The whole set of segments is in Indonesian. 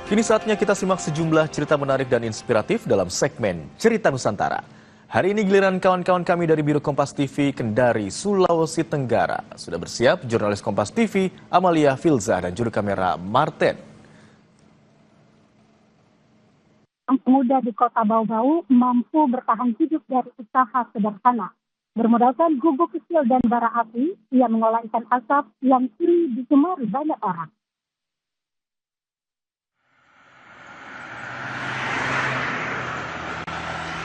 Kini saatnya kita simak sejumlah cerita menarik dan inspiratif dalam segmen Cerita Nusantara. Hari ini giliran kawan-kawan kami dari Biro Kompas TV Kendari, Sulawesi Tenggara. Sudah bersiap jurnalis Kompas TV Amalia Filza dan juru kamera Martin. Pemuda di Kota Bau-Bau mampu bertahan hidup dari usaha sederhana. Bermodalkan gubuk kecil dan bara api, ia mengolah ikan asap yang kini digemari banyak orang.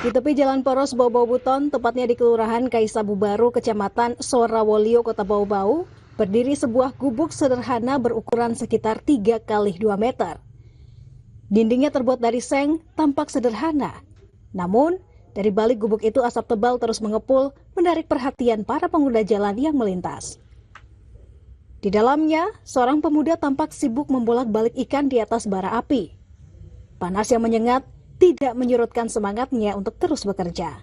Di tepi Jalan Poros Bau-Bau Buton, tepatnya di Kelurahan Kaisabu Baru, Kecamatan Sorawolio, Kota Bau-Bau, berdiri sebuah gubuk sederhana berukuran sekitar 3 kali 2 meter. Dindingnya terbuat dari seng, tampak sederhana. Namun, dari balik gubuk itu asap tebal terus mengepul, menarik perhatian para pengguna jalan yang melintas. Di dalamnya, seorang pemuda tampak sibuk membolak-balik ikan di atas bara api. Panas yang menyengat tidak menyurutkan semangatnya untuk terus bekerja.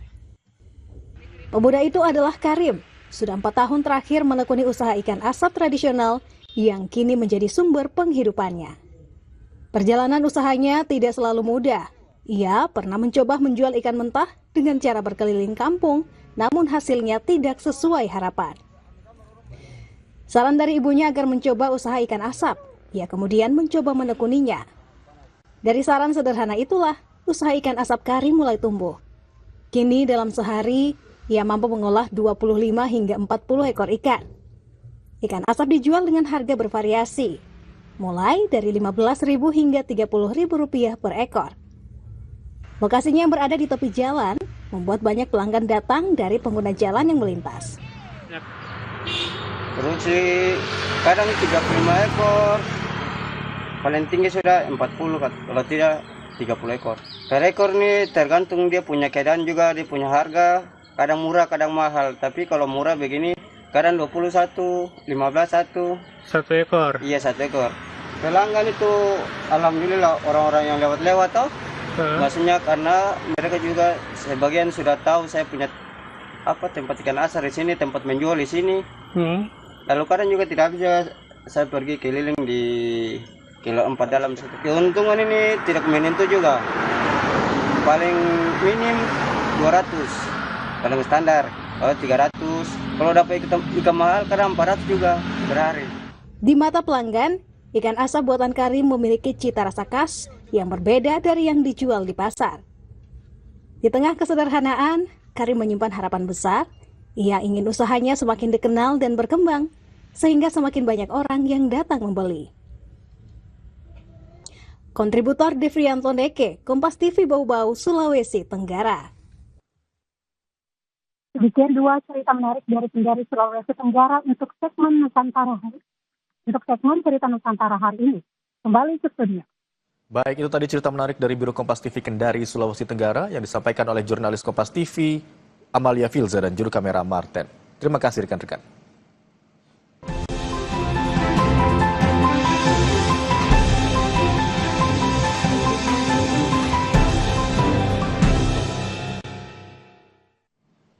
Pemuda itu adalah Karim. Sudah 4 tahun terakhir menekuni usaha ikan asap tradisional yang kini menjadi sumber penghidupannya. Perjalanan usahanya tidak selalu mudah. Ia pernah mencoba menjual ikan mentah dengan cara berkeliling kampung, namun hasilnya tidak sesuai harapan. Saran dari ibunya agar mencoba usaha ikan asap, ia kemudian mencoba menekuninya. Dari saran sederhana itulah, usaha ikan asap Karim mulai tumbuh. Kini dalam sehari, ia mampu mengolah 25 hingga 40 ekor ikan. Ikan asap dijual dengan harga bervariasi, mulai dari Rp15.000 hingga Rp30.000 per ekor. Lokasinya yang berada di tepi jalan, membuat banyak pelanggan datang dari pengguna jalan yang melintas. Terus kadang 35 ekor, paling tinggi sudah 40, kalau tidak 30 ekor. Per ekor nih tergantung dia punya keadaan juga, dia punya harga, kadang murah kadang mahal. Tapi kalau murah begini kadang 21, 15 satu. Satu ekor? Iya, 1 ekor. Pelanggan itu alhamdulillah orang-orang yang lewat-lewat toh. Maksudnya karena mereka juga sebagian sudah tahu saya punya tempat ikan asar di sini, tempat menjual di sini. Lalu kadang juga tidak bisa saya pergi keliling di kilo 4 dalam satu. Keuntungan ini tidak menentu juga. Paling minim 200. Paling standar. Kalau 300. Kalau dapat ikan mahal kadang 400 juga per hari. Di mata pelanggan, ikan asap buatan Karim memiliki cita rasa khas yang berbeda dari yang dijual di pasar. Di tengah kesederhanaan, Karim menyimpan harapan besar. Ia ingin usahanya semakin dikenal dan berkembang, sehingga semakin banyak orang yang datang membeli. Kontributor Devrianto Neke, Kompas TV Bau-Bau, Sulawesi Tenggara. Demikian 2 cerita menarik dari Kendari, Sulawesi Tenggara untuk segmen Nusantara hari. Untuk segmen Cerita Nusantara hari ini, kembali ke studio. Baik, itu tadi cerita menarik dari Biro Kompas TV Kendari, Sulawesi Tenggara yang disampaikan oleh jurnalis Kompas TV Amalia Filza dan juru kamera Martin. Terima kasih rekan-rekan.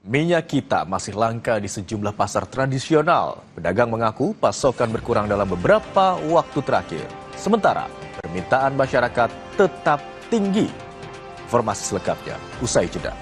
Minyak kita masih langka di sejumlah pasar tradisional. Pedagang mengaku pasokan berkurang dalam beberapa waktu terakhir. Sementara permintaan masyarakat tetap tinggi. Informasi selengkapnya usai jeda.